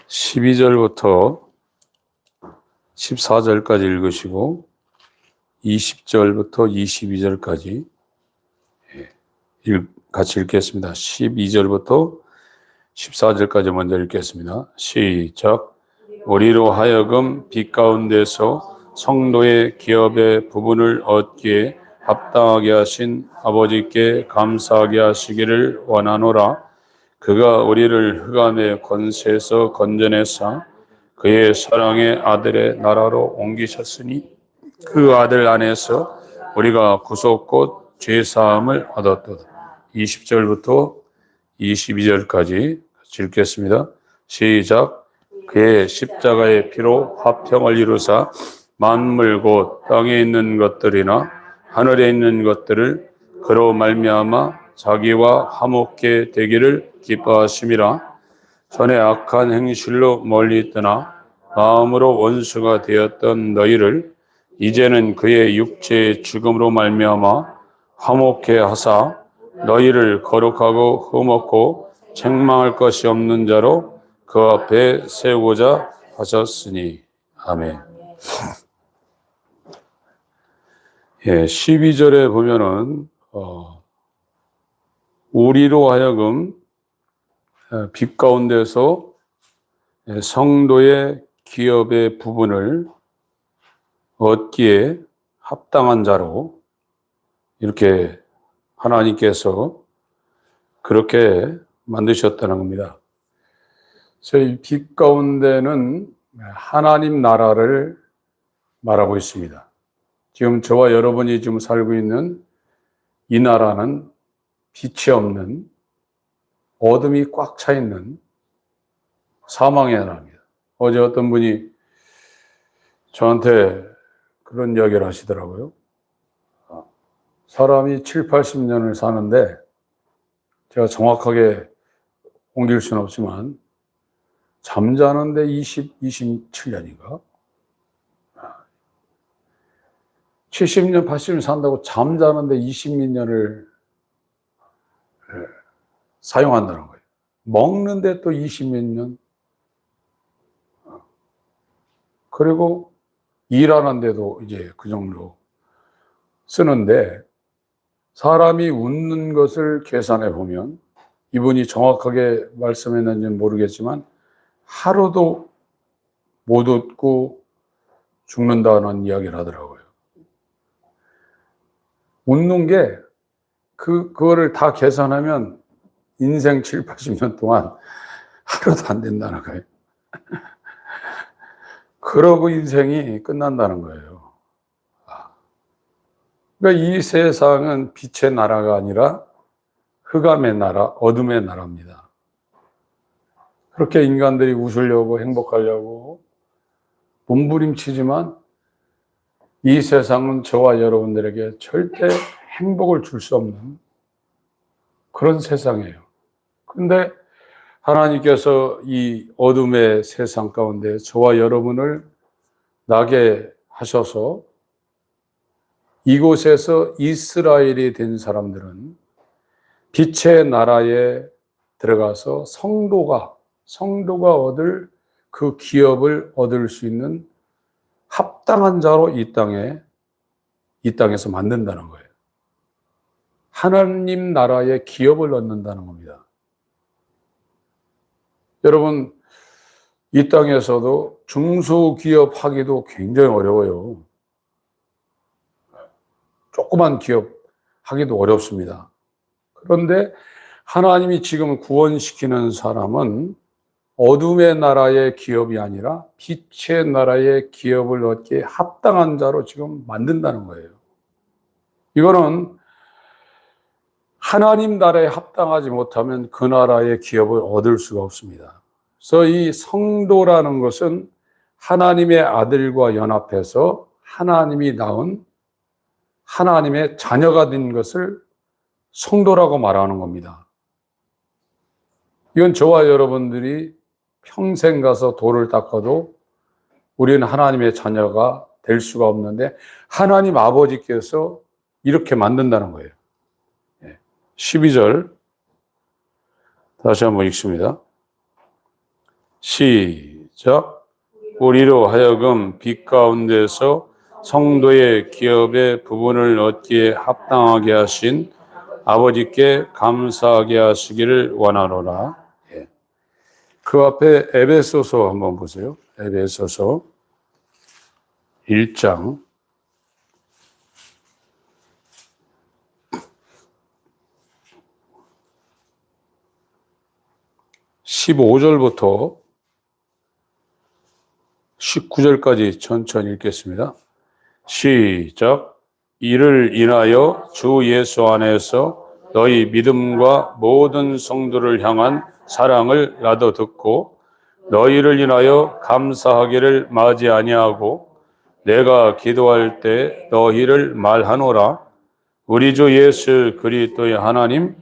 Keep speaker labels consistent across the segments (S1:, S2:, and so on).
S1: 12절부터 14절까지 읽으시고 20절부터 22절까지 같이 읽겠습니다. 12절부터 14절까지 먼저 읽겠습니다. 시작. 우리로 하여금 빛 가운데서 성도의 기업의 부분을 얻기에 합당하게 하신 아버지께 감사하게 하시기를 원하노라. 그가 우리를 흑암의 권세에서 건져내사 그의 사랑의 아들의 나라로 옮기셨으니 그 아들 안에서 우리가 구속 곧 죄사함을 얻었도다. 20절부터 22절까지 읽겠습니다. 시작. 그의 십자가의 피로 화평을 이루사 만물 곧 땅에 있는 것들이나 하늘에 있는 것들을 그로 말미암아 자기와 화목케 되기를 기뻐하심이라. 전에 악한 행실로 멀리 떠나 마음으로 원수가 되었던 너희를 이제는 그의 육체의 죽음으로 말미암아 화목케 하사 너희를 거룩하고 흠없고 책망할 것이 없는 자로 그 앞에 세우고자 하셨으니. 아멘. 12절에 보면은 우리로 하여금 빛 가운데서 성도의 기업의 부분을 얻기에 합당한 자로 이렇게 하나님께서 그렇게 만드셨다는 겁니다. 저희 빛 가운데는 하나님 나라를 말하고 있습니다. 지금 저와 여러분이 지금 살고 있는 이 나라는 빛이 없는 어둠이 꽉 차 있는 사망의 나라입니다. 어제 어떤 분이 저한테 그런 이야기를 하시더라고요. 사람이 7, 80년을 사는데 제가 정확하게 옮길 수는 없지만 잠자는데 27년인가? 70년, 80년 산다고 잠자는데 20몇 년을 사용한다는 거예요. 먹는데 또 20몇 년. 그리고 일하는데도 이제 그 정도 쓰는데 사람이 웃는 것을 계산해 보면 이분이 정확하게 말씀했는지는 모르겠지만 하루도 못 웃고 죽는다는 이야기를 하더라고요. 웃는 게 그거를 다 계산하면 인생 7, 80년 동안 하루도 안 된다는 거예요. 그러고 인생이 끝난다는 거예요. 그러니까 이 세상은 빛의 나라가 아니라 흑암의 나라, 어둠의 나라입니다. 그렇게 인간들이 웃으려고 행복하려고 몸부림치지만 이 세상은 저와 여러분들에게 절대 행복을 줄 수 없는 그런 세상이에요. 그런데 하나님께서 이 어둠의 세상 가운데 저와 여러분을 나게 하셔서 이곳에서 이스라엘이 된 사람들은 빛의 나라에 들어가서 성도가 얻을 그 기업을 얻을 수 있는 합당한 자로 이 땅에서 만든다는 거예요. 하나님 나라의 기업을 얻는다는 겁니다. 여러분, 이 땅에서도 중소기업 하기도 굉장히 어려워요. 조그만 기업 하기도 어렵습니다. 그런데 하나님이 지금 구원시키는 사람은 어둠의 나라의 기업이 아니라 빛의 나라의 기업을 얻기에 합당한 자로 지금 만든다는 거예요. 이거는 하나님 나라에 합당하지 못하면 그 나라의 기업을 얻을 수가 없습니다. 그래서 이 성도라는 것은 하나님의 아들과 연합해서 하나님이 낳은 하나님의 자녀가 된 것을 성도라고 말하는 겁니다. 이건 저와 여러분들이 평생 가서 돌을 닦아도 우리는 하나님의 자녀가 될 수가 없는데 하나님 아버지께서 이렇게 만든다는 거예요. 12절 다시 한번 읽습니다. 시작. 우리로 하여금 빛 가운데서 성도의 기업의 부분을 얻기에 합당하게 하신 아버지께 감사하게 하시기를 원하노라. 예. 그 앞에 에베소서 한번 보세요. 에베소서 1장 15절부터 19절까지 천천히 읽겠습니다. 시작. 이를 인하여 주 예수 안에서 너희 믿음과 모든 성도를 향한 사랑을 나도 듣고 너희를 인하여 감사하기를 마지 아니하고 내가 기도할 때 너희를 말하노라. 우리 주 예수 그리스도의 하나님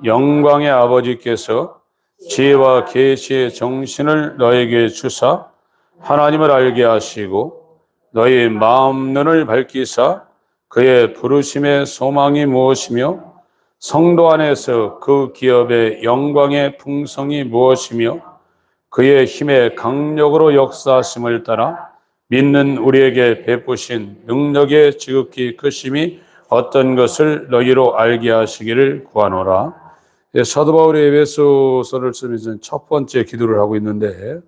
S1: 영광의 아버지께서 지혜와 계시의 정신을 너에게 주사 하나님을 알게 하시고 너희 마음 눈을 밝히사 그의 부르심의 소망이 무엇이며 성도 안에서 그 기업의 영광의 풍성이 무엇이며 그의 힘의 강력으로 역사하심을 따라 믿는 우리에게 베푸신 능력의 지극히 크심이 어떤 것을 너희로 알게 하시기를 구하노라. 사도 바울이 에베소서를 쓰면서 첫 번째 기도를 하고 있는데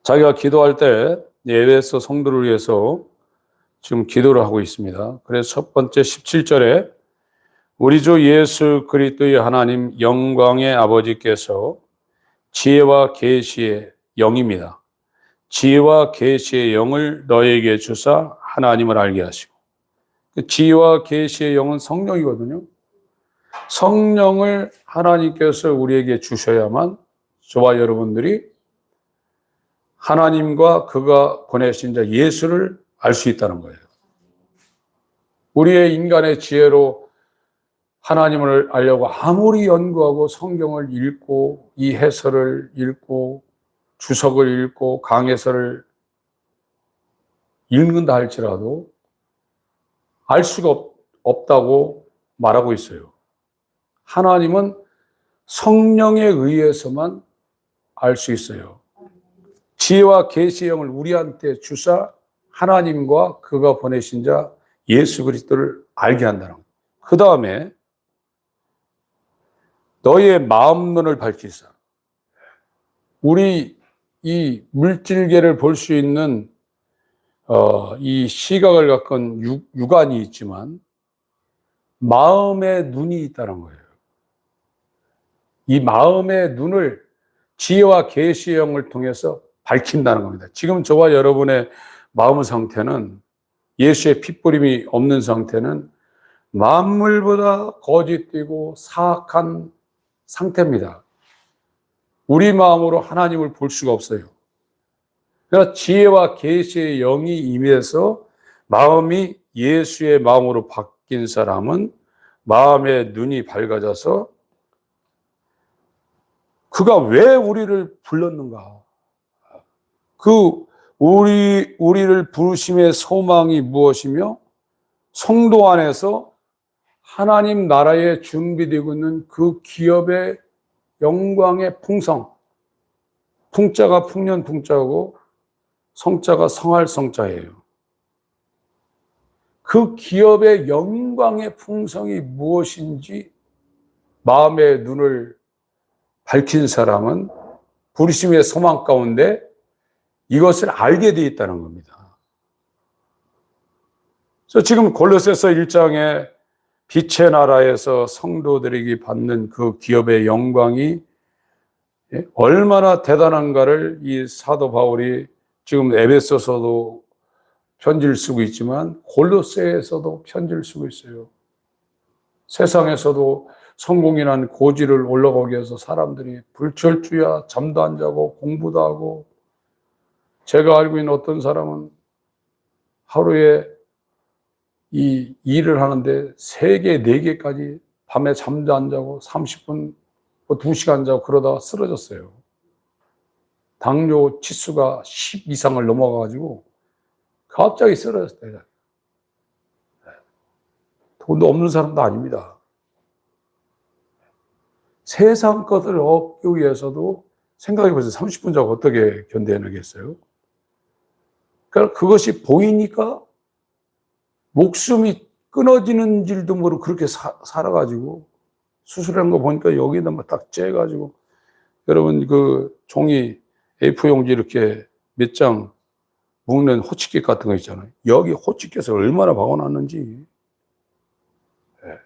S1: 자기가 기도할 때 에베소 성도를 위해서 지금 기도를 하고 있습니다. 그래서 첫 번째 17절에 우리 주 예수 그리스도의 하나님 영광의 아버지께서 지혜와 계시의 영입니다. 지혜와 계시의 영을 너에게 주사 하나님을 알게 하시고 지혜와 계시의 영은 성령이거든요. 성령을 하나님께서 우리에게 주셔야만 저와 여러분들이 하나님과 그가 보내신 자 예수를 알 수 있다는 거예요. 우리의 인간의 지혜로 하나님을 알려고 아무리 연구하고 성경을 읽고 이 해설을 읽고 주석을 읽고 강해설을 읽는다 할지라도 알 수가 없다고 말하고 있어요. 하나님은 성령에 의해서만 알 수 있어요. 지혜와 계시의 영을 우리한테 주사 하나님과 그가 보내신 자 예수 그리스도를 알게 한다는 거예요. 그 다음에 너의 마음 눈을 밝히사. 우리 이 물질계를 볼 수 있는 이 시각을 갖춘 육안이 있지만 마음의 눈이 있다는 거예요. 이 마음의 눈을 지혜와 계시의 영을 통해서 밝힌다는 겁니다. 지금 저와 여러분의 마음 상태는 예수의 핏부림이 없는 상태는 만물보다 거짓되고 사악한 상태입니다. 우리 마음으로 하나님을 볼 수가 없어요. 그러나 지혜와 계시의 영이 임해서 마음이 예수의 마음으로 바뀐 사람은 마음의 눈이 밝아져서 그가 왜 우리를 불렀는가? 우리를 부르심의 소망이 무엇이며 성도 안에서 하나님 나라에 준비되고 있는 그 기업의 영광의 풍성. 풍자가 풍년 풍자고 성자가 성할 성자예요. 그 기업의 영광의 풍성이 무엇인지 마음의 눈을 밝힌 사람은 부르심의 소망 가운데 이것을 알게 되어 있다는 겁니다. 그래서 지금 골로새서 1장에 빛의 나라에서 성도들에게 받는 그 기업의 영광이 얼마나 대단한가를 이 사도 바울이 지금 에베소서도 편지를 쓰고 있지만 골로새에서도 편지를 쓰고 있어요. 세상에서도 성공이란 고지를 올라가기 위해서 사람들이 불철주야 잠도 안 자고 공부도 하고 제가 알고 있는 어떤 사람은 하루에 이 일을 하는데 3개, 4개까지 밤에 잠도 안 자고 30분, 2시간 자고 그러다가 쓰러졌어요. 당뇨 치수가 10 이상을 넘어가가지고 갑자기 쓰러졌어요. 돈도 없는 사람도 아닙니다. 세상 것을 얻기 위해서도 생각해보세요. 30분 자고 어떻게 견뎌내겠어요? 그러니까 그것이 보이니까 목숨이 끊어지는 줄도 모르고 그렇게 살아가지고 수술한 거 보니까 여기다 딱 째가지고 여러분 그 종이 A4 용지 이렇게 몇 장 묶는 호치킷 같은 거 있잖아요. 여기 호치킷을 얼마나 박아놨는지. 네.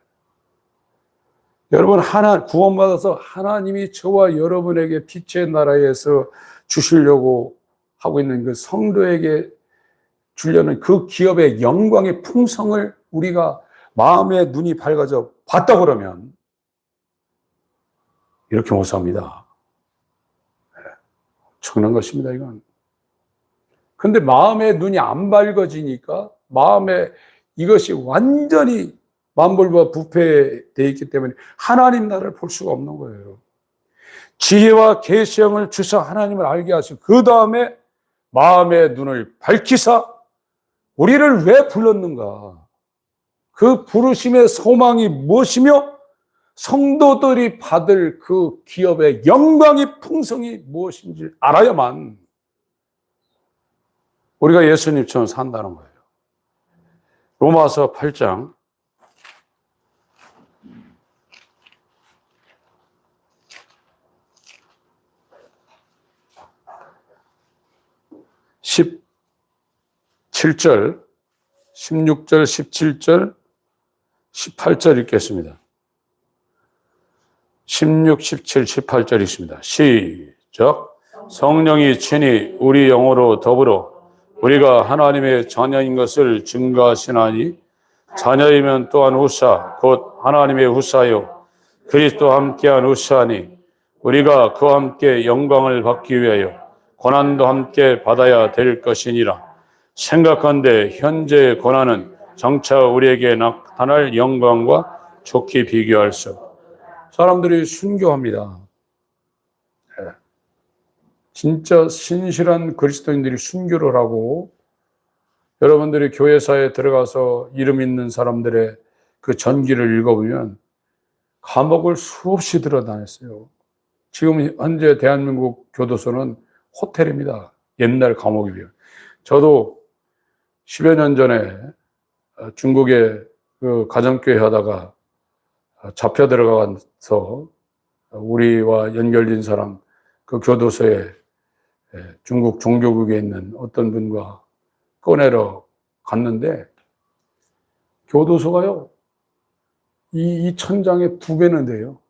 S1: 여러분 구원받아서 하나님이 저와 여러분에게 빛의 나라에서 주시려고 하고 있는 그 성도에게 주려는 그 기업의 영광의 풍성을 우리가 마음의 눈이 밝아져 봤다 그러면 이렇게 못 삽니다. 엄청난 것입니다, 이건. 근데 마음의 눈이 안 밝아지니까 마음에 이것이 완전히 만불과 부패되어 있기 때문에 하나님 나라를 볼 수가 없는 거예요. 지혜와 계시형을 주사 하나님을 알게 하시고 그 다음에 마음의 눈을 밝히사 우리를 왜 불렀는가? 그 부르심의 소망이 무엇이며 성도들이 받을 그 기업의 영광의 풍성이 무엇인지 알아야만 우리가 예수님처럼 산다는 거예요. 로마서 8장 17절, 16절, 17절, 18절 읽겠습니다. 16, 17, 18절 읽습니다. 시작. 성령이 친히 우리 영으로 더불어 우리가 하나님의 자녀인 것을 증거하시나니 자녀이면 또한 후사 곧 하나님의 후사요 그리스도와 함께한 후사니 우리가 그와 함께 영광을 받기 위하여 고난도 함께 받아야 될 것이니라. 생각한데 현재의 고난은 장차 우리에게 나타날 영광과 좋게 비교할 수 없다. 사람들이 순교합니다. 진짜 신실한 그리스도인들이 순교를 하고 여러분들이 교회사에 들어가서 이름 있는 사람들의 그 전기를 읽어보면 감옥을 수없이 들어다녔어요. 지금 현재 대한민국 교도소는 호텔입니다. 옛날 감옥에 비해. 저도 10여 년 전에 중국에 그 가정교회 하다가 잡혀 들어가서 우리와 연결된 사람 그 교도소에 중국 종교국에 있는 어떤 분과 꺼내러 갔는데 교도소가요 이 천장에 2배는 돼요.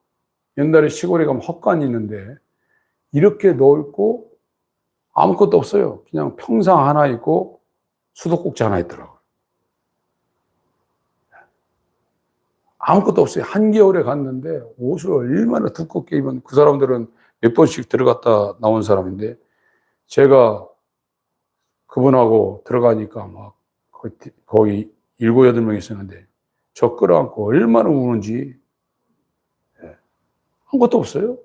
S1: 옛날에 시골에 가면 헛간이 있는데 이렇게 넓고 아무것도 없어요. 그냥 평상 하나 있고 수도꼭지 하나 있더라고요. 아무것도 없어요. 한겨울에 갔는데 옷을 얼마나 두껍게 입은 그 사람들은 몇 번씩 들어갔다 나온 사람인데 제가 그분하고 들어가니까 막 거의 7, 8명 있었는데 저 끌어안고 얼마나 우는지 아무것도 없어요.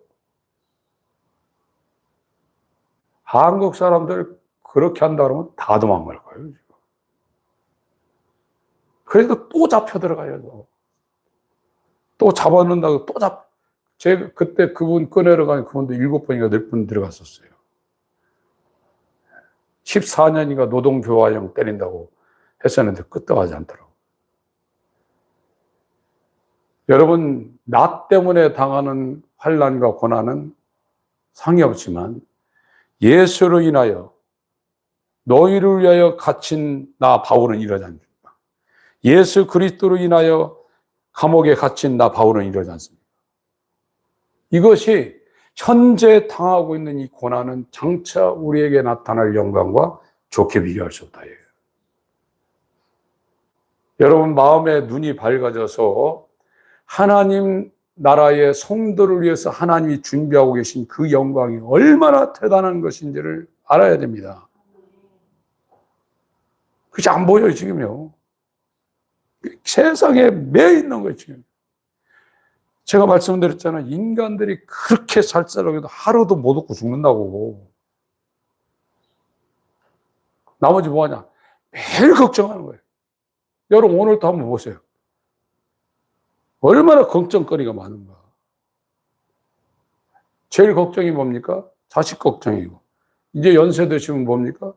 S1: 한국 사람들 그렇게 한다 그러면 다 도망갈 거예요. 지금. 그래도 또 잡혀 들어가요. 또 잡아놓는다고 제가 그때 그분 꺼내러 가니 그분도 7번인가 10번 들어갔었어요. 14년인가 노동교화형 때린다고 했었는데 끄떡하지 않더라고요. 여러분, 나 때문에 당하는 환난과 고난은 상이 없지만 예수로 인하여 너희를 위하여 갇힌 나 바울은 이러지 않습니다. 예수 그리스도로 인하여 감옥에 갇힌 나 바울은 이러지 않습니다. 이것이 현재 당하고 있는 이 고난은 장차 우리에게 나타날 영광과 좋게 비교할 수 없다. 여러분 마음의 눈이 밝아져서 하나님 나라의 성도를 위해서 하나님이 준비하고 계신 그 영광이 얼마나 대단한 것인지를 알아야 됩니다. 그게 안 보여요, 지금요. 세상에 매 있는 거예요, 지금. 제가 말씀드렸잖아요. 인간들이 그렇게 살살하게도 하루도 못 얻고 죽는다고. 나머지 뭐 하냐? 매일 걱정하는 거예요. 여러분, 오늘도 한번 보세요. 얼마나 걱정거리가 많은가. 제일 걱정이 뭡니까? 자식 걱정이고. 이제 연세 드시면 뭡니까?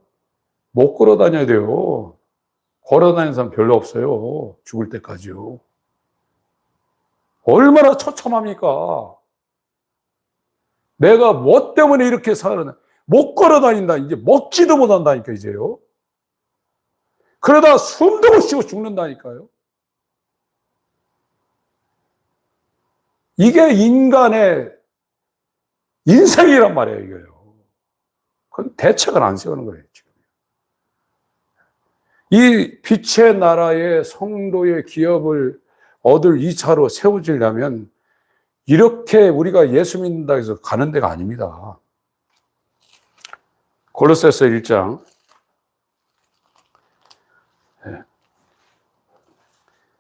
S1: 못 걸어 다녀야 돼요. 걸어 다니는 사람 별로 없어요. 죽을 때까지요. 얼마나 처참합니까? 내가 뭐 때문에 이렇게 살았나? 못 걸어 다닌다. 이제 먹지도 못한다니까, 이제요. 그러다 숨도 못 쉬고 죽는다니까요. 이게 인간의 인생이란 말이에요, 이거요. 그건 대책을 안 세우는 거예요, 지금. 이 빛의 나라의 성도의 기업을 얻을 2차로 세워지려면 이렇게 우리가 예수 믿는다 해서 가는 데가 아닙니다. 골로새서 1장.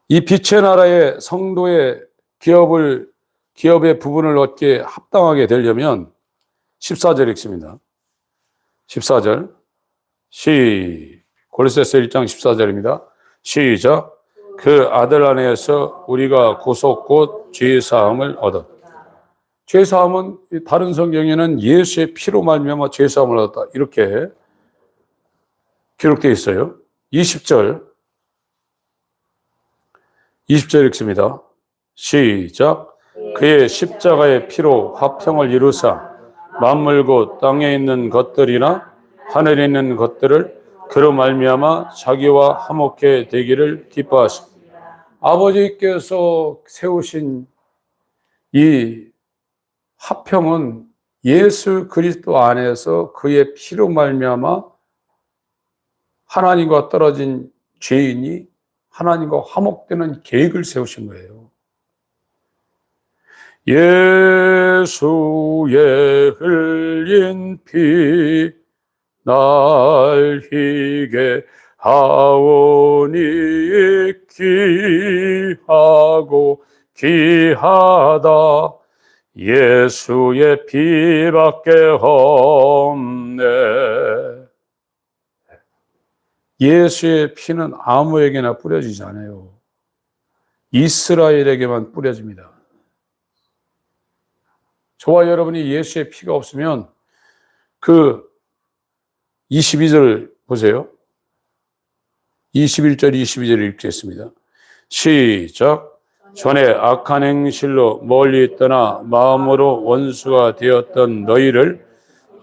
S1: 이 빛의 나라의 성도의 기업의 부분을 얻게 합당하게 되려면 14절 읽습니다. 14절. 골로새서 1장 14절입니다. 시작. 그 아들 안에서 우리가 구속 곧 죄 사함을 얻었다. 죄 사함은 다른 성경에는 예수의 피로 말미암아 죄 사함을 얻었다. 이렇게 기록되어 있어요. 20절 읽습니다. 시작. 그의 십자가의 피로 화평을 이루사 만물 곧 땅에 있는 것들이나 하늘에 있는 것들을 그로 말미암아 자기와 화목해 되기를 기뻐하십니다. 아버지께서 세우신 이 화평은 예수 그리스도 안에서 그의 피로 말미암아 하나님과 떨어진 죄인이 하나님과 화목되는 계획을 세우신 거예요. 예수의 흘린 피 날 희게 하오니 귀하고 귀하다. 예수의 피밖에 없네. 예수의 피는 아무에게나 뿌려지지 않아요. 이스라엘에게만 뿌려집니다. 저와 여러분이 예수의 피가 없으면 그 22절 보세요. 21절, 22절 읽겠습니다. 시작. 전에 악한 행실로 멀리 떠나 마음으로 원수가 되었던 너희를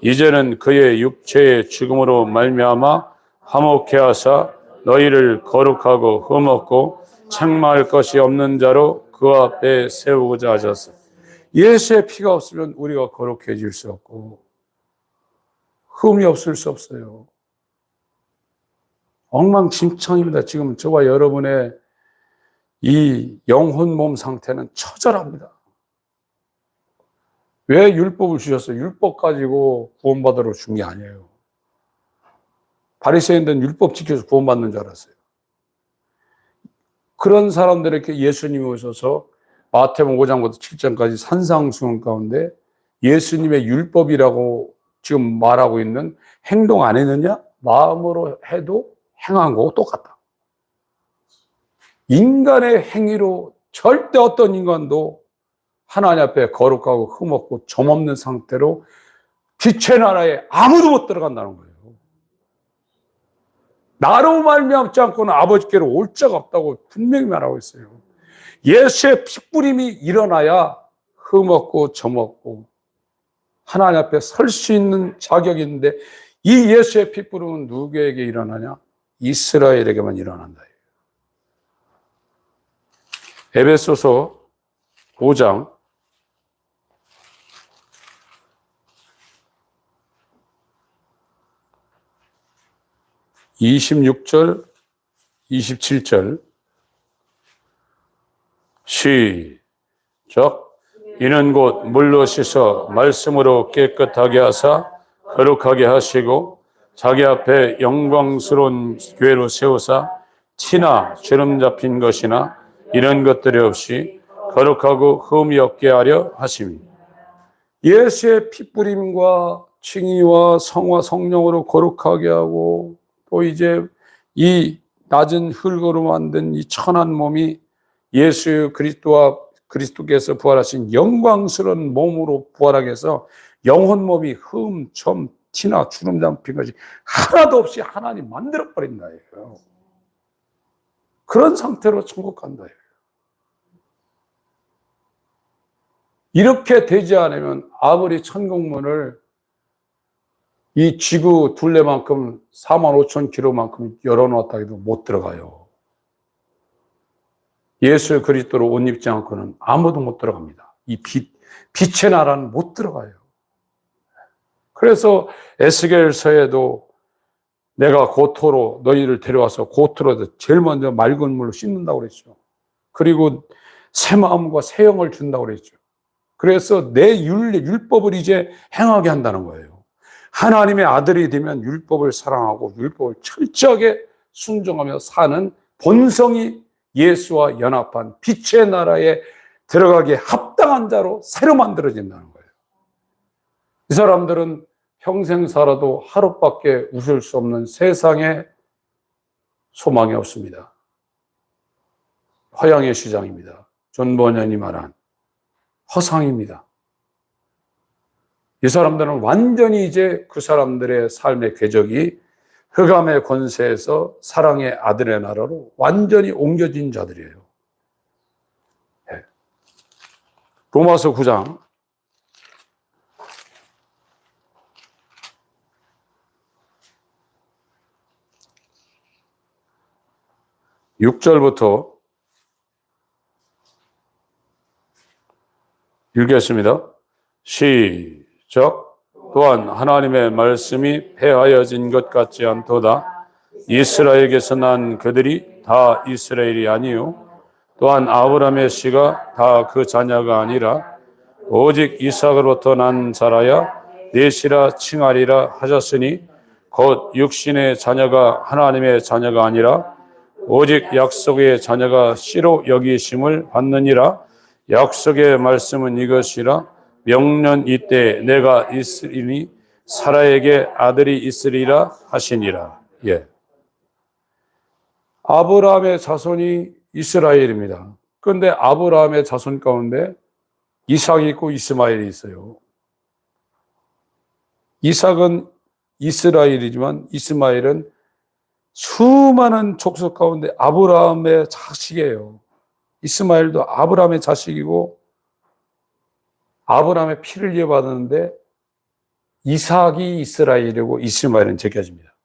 S1: 이제는 그의 육체의 죽음으로 말미암아 화목케 하사 너희를 거룩하고 흠없고 책망할 것이 없는 자로 그 앞에 세우고자 하셨어. 예수의 피가 없으면 우리가 거룩해질 수 없고 흠이 없을 수 없어요. 엉망진창입니다. 지금 저와 여러분의 이 영혼 몸 상태는 처절합니다. 왜 율법을 주셨어요? 율법 가지고 구원받으러 준 게 아니에요. 바리새인들은 율법 지켜서 구원받는 줄 알았어요. 그런 사람들에게 예수님이 오셔서 마태복음 5장부터 7장까지 산상수훈 가운데 예수님의 율법이라고 지금 말하고 있는 행동 안 했느냐? 마음으로 해도 행한 거고 똑같다. 인간의 행위로 절대 어떤 인간도 하나님 앞에 거룩하고 흠없고 점없는 상태로 빛의 나라에 아무도 못 들어간다는 거예요. 나로 말미암지 않고는 아버지께로 올 자가 없다고 분명히 말하고 있어요. 예수의 핏부림이 일어나야 흠없고 점없고 하나님 앞에 설 수 있는 자격이 있는데 이 예수의 핏부림은 누구에게 일어나냐? 이스라엘에게만 일어난다. 에베소서 5장 26절, 27절 시작. 이는 곧 물로 씻어 말씀으로 깨끗하게 하사 거룩하게 하시고 자기 앞에 영광스러운 교회로 세우사 티나 주름 잡힌 것이나 이런 것들이 없이 거룩하고 흠이 없게 하려 하심이니 예수의 핏부림과 칭의와 성화 성령으로 거룩하게 하고 또 이제 이 낮은 흙으로 만든 이 천한 몸이 예수 그리스도께서 부활하신 영광스러운 몸으로 부활하게 해서 영혼 몸이 흠, 점, 티나 주름 잡힌 것이 하나도 없이 하나님 만들어버린다. 그런 상태로 천국 간다. 이렇게 되지 않으면 아무리 천국문을 이 지구 둘레만큼 45,000km만큼 열어놓았다 해도 못 들어가요. 예수 그리스도로 옷 입지 않고는 아무도 못 들어갑니다. 이 빛의 나라는 못 들어가요. 그래서 에스겔서에도 내가 고토로 너희를 데려와서 고토로 제일 먼저 맑은 물로 씻는다고 그랬죠. 그리고 새 마음과 새 영을 준다고 그랬죠. 그래서 내 율법을 이제 행하게 한다는 거예요. 하나님의 아들이 되면 율법을 사랑하고 율법을 철저하게 순종하며 사는 본성이 예수와 연합한 빛의 나라에 들어가기에 합당한 자로 새로 만들어진다는 거예요. 이 사람들은 평생 살아도 하루밖에 웃을 수 없는 세상에 소망이 없습니다. 화양의 시장입니다. 존 버년이 말한 허상입니다. 이 사람들은 완전히 이제 그 사람들의 삶의 궤적이 흑암의 권세에서 사랑의 아들의 나라로 완전히 옮겨진 자들이에요. 네. 로마서 9장 6절부터 읽겠습니다. 시작. 또한 하나님의 말씀이 폐하여진 것 같지 않도다. 이스라엘에게서 난 그들이 다 이스라엘이 아니요 또한 아브라함의 씨가 다 그 자녀가 아니라 오직 이삭으로부터 난 자라야 넷이라 칭하리라 하셨으니 곧 육신의 자녀가 하나님의 자녀가 아니라 오직 약속의 자녀가 씨로 여기심을 받느니라. 약속의 말씀은 이것이라. 명년 이때 내가 있으리니 사라에게 아들이 있으리라 하시니라. 예. 아브라함의 자손이 이스라엘입니다. 그런데 아브라함의 자손 가운데 이삭이 있고 이스마엘이 있어요. 이삭은 이스라엘이지만 이스마엘은 수많은 족속 가운데 아브라함의 자식이에요. 이스마엘도 아브라함의 자식이고 아브라함의 피를 이어받았는데 이삭이 이스라엘이고 이스마엘은 제껴집니다.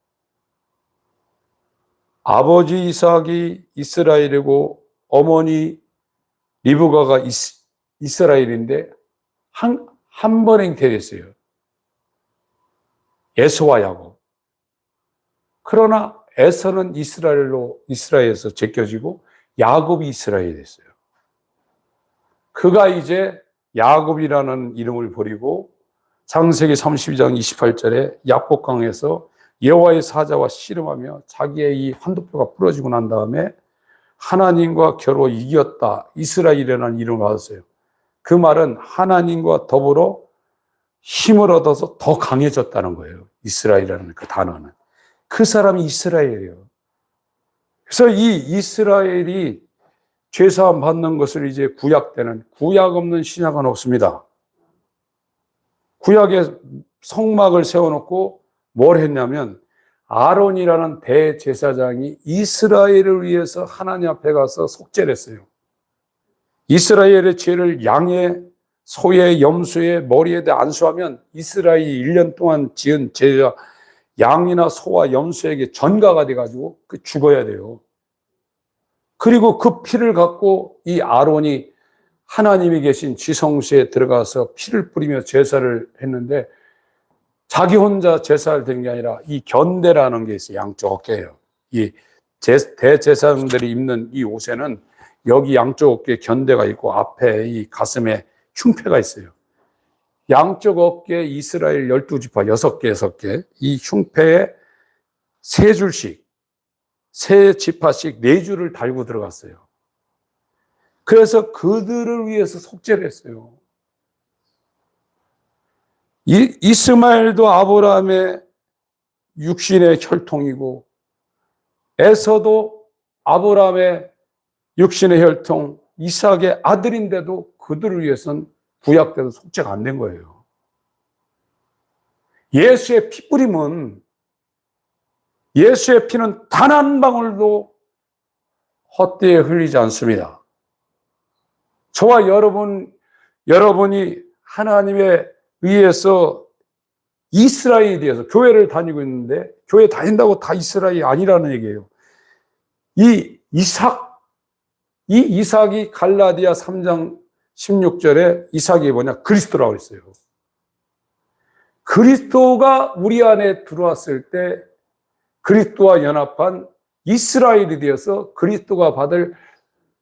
S1: 아버지 이삭이 이스라엘이고 어머니 리브가가 이스라엘인데 한 번에 잉태됐어요. 에서와 야곱. 그러나 에서는 이스라엘에서 제껴지고 야곱이 이스라엘이 됐어요. 그가 이제 야곱이라는 이름을 버리고 창세기 32장 28절에 야복강에서 여호와의 사자와 씨름하며 자기의 이 환도뼈가 부러지고 난 다음에 하나님과 겨루 이겼다. 이스라엘이라는 이름을 받았어요. 그 말은 하나님과 더불어 힘을 얻어서 더 강해졌다는 거예요. 이스라엘이라는 그 단어는. 그 사람이 이스라엘이에요. 그래서 이 이스라엘이 죄사함 받는 것을 이제 구약 때는 구약 없는 신약은 없습니다. 구약에 성막을 세워놓고 뭘 했냐면 아론이라는 대제사장이 이스라엘을 위해서 하나님 앞에 가서 속죄를 했어요. 이스라엘의 죄를 양의, 소의, 염소의 머리에 대해 안수하면 이스라엘이 1년 동안 지은 죄가 양이나 소와 염소에게 전가가 돼가지고 그 죽어야 돼요. 그리고 그 피를 갖고 이 아론이 하나님이 계신 지성소에 들어가서 피를 뿌리며 제사를 했는데 자기 혼자 제사를 드린 게 아니라 이 견대라는 게 있어요. 양쪽 어깨예요. 이 대제사장들이 입는 이 옷에는 여기 양쪽 어깨에 견대가 있고 앞에 이 가슴에 흉패가 있어요. 양쪽 어깨에 이스라엘 12지파 6개 이 흉패에 3줄씩 3지파씩 4줄을 달고 들어갔어요. 그래서 그들을 위해서 속죄를 했어요. 이스마엘도 아브라함의 육신의 혈통이고 에서도 아브라함의 육신의 혈통 이삭의 아들인데도 그들을 위해서는 구약 때도 속죄가 안 된 거예요. 예수의 피뿌림은, 예수의 피는 단 한 방울도 헛되이 흘리지 않습니다. 저와 여러분이 하나님에 의해서 이스라엘에 대해서 교회를 다니고 있는데, 교회 다닌다고 다 이스라엘이 아니라는 얘기예요. 이 이삭이 갈라디아 3장 16절에 이삭이 뭐냐? 그리스도라고 했어요. 그리스도가 우리 안에 들어왔을 때 그리스도와 연합한 이스라엘이 되어서 그리스도가 받을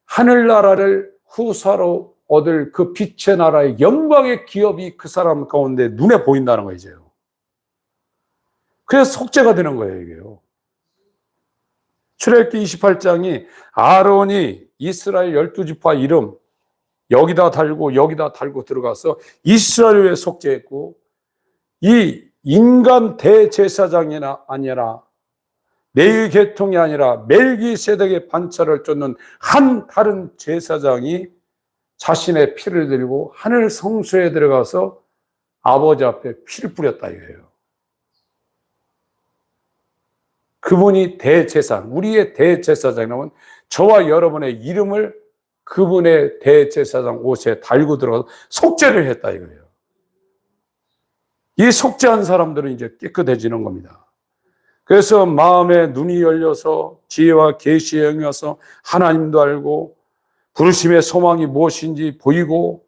S1: 하늘나라를 후사로 얻을 그 빛의 나라의 영광의 기업이 그 사람 가운데 눈에 보인다는 거죠. 그래서 속죄가 되는 거예요, 이게요. 출애굽기 28장이 아론이 이스라엘 12지파 이름 여기다 달고 들어가서 이스라엘에 속죄했고, 이 인간 대제사장이나 아니라 레위 계통이 아니라 멜기세덱의 반차를 쫓는 한 다른 제사장이 자신의 피를 들고 하늘 성소에 들어가서 아버지 앞에 피를 뿌렸다 이거예요. 그분이 대제사장, 우리의 대제사장이라면 저와 여러분의 이름을 그분의 대제사장 옷에 달고 들어가서 속죄를 했다 이거예요. 이 속죄한 사람들은 이제 깨끗해지는 겁니다. 그래서 마음의 눈이 열려서 지혜와 계시의 영이 와서 하나님도 알고 부르심의 소망이 무엇인지 보이고,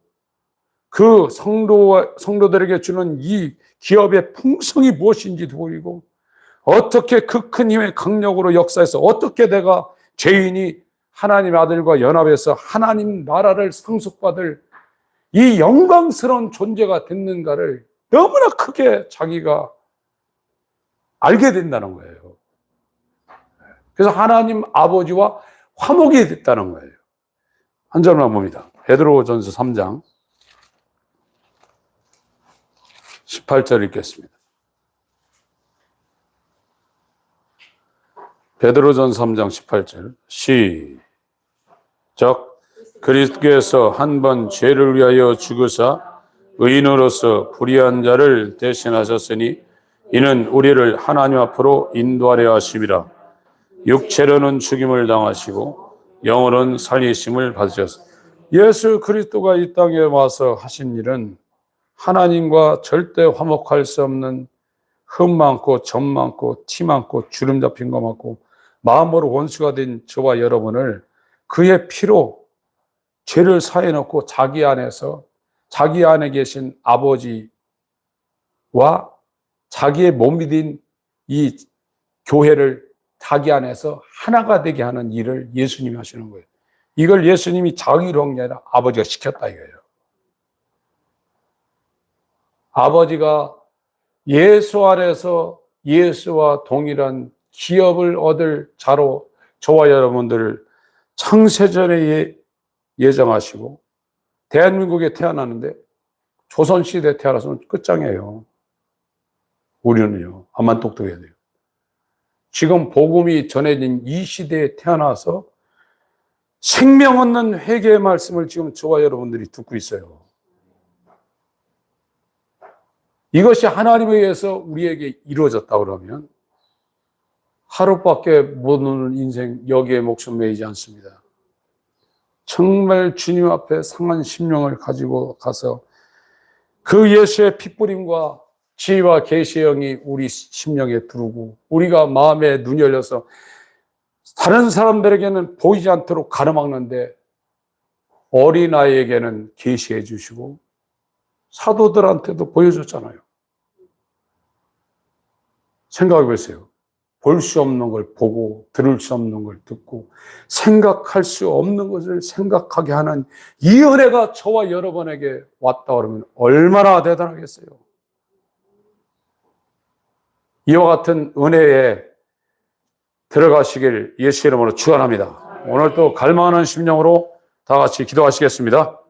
S1: 그 성도들에게 주는 이 기업의 풍성이 무엇인지도 보이고, 어떻게 그 큰 힘의 강력으로 역사해서 어떻게 내가 죄인이 하나님의 아들과 연합해서 하나님 나라를 상속받을 이 영광스러운 존재가 됐는가를 너무나 크게 자기가 알게 된다는 거예요. 그래서 하나님 아버지와 화목이 됐다는 거예요. 한 절만 봅니다. 베드로전서 3장 18절 읽겠습니다. 베드로전서 3장 18절 시작. 그리스도께서 한 번 죄를 위하여 죽으사 의인으로서 불의한 자를 대신하셨으니 이는 우리를 하나님 앞으로 인도하려 하심이라. 육체로는 죽임을 당하시고 영으로는 살리심을 받으셨습니다. 예수 그리스도가 이 땅에 와서 하신 일은 하나님과 절대 화목할 수 없는 흠 많고 점 많고 티 많고 주름 잡힌 거 많고 마음으로 원수가 된 저와 여러분을 그의 피로 죄를 사해 놓고 자기 안에 계신 아버지와 자기의 몸이 된 이 교회를 자기 안에서 하나가 되게 하는 일을 예수님이 하시는 거예요. 이걸 예수님이 자기로 한 게 아니라 아버지가 시켰다 이거예요. 아버지가 예수 안에서 예수와 동일한 기업을 얻을 자로 저와 여러분들을 창세전에 예정하시고, 대한민국에 태어났는데 조선시대에 태어나서는 끝장이에요. 우리는요, 암만 똑똑해야 돼요. 지금 복음이 전해진 이 시대에 태어나서 생명 얻는 회개의 말씀을 지금 저와 여러분들이 듣고 있어요. 이것이 하나님에 의해서 우리에게 이루어졌다 그러면 하루밖에 못 오는 인생 여기에 목숨 매이지 않습니다. 정말 주님 앞에 상한 심령을 가지고 가서 그 예수의 핏부림과 지혜와 계시의 영이 우리 심령에 들어오고, 우리가 마음에 눈이 열려서 다른 사람들에게는 보이지 않도록 가로막는데 어린아이에게는 계시해 주시고 사도들한테도 보여줬잖아요. 생각해 보세요. 볼 수 없는 걸 보고 들을 수 없는 걸 듣고 생각할 수 없는 것을 생각하게 하는 이 은혜가 저와 여러분에게 왔다 그러면 얼마나 대단하겠어요. 이와 같은 은혜에 들어가시길 예수 이름으로 축원합니다. 오늘 또 갈망하는 심령으로 다 같이 기도하시겠습니다.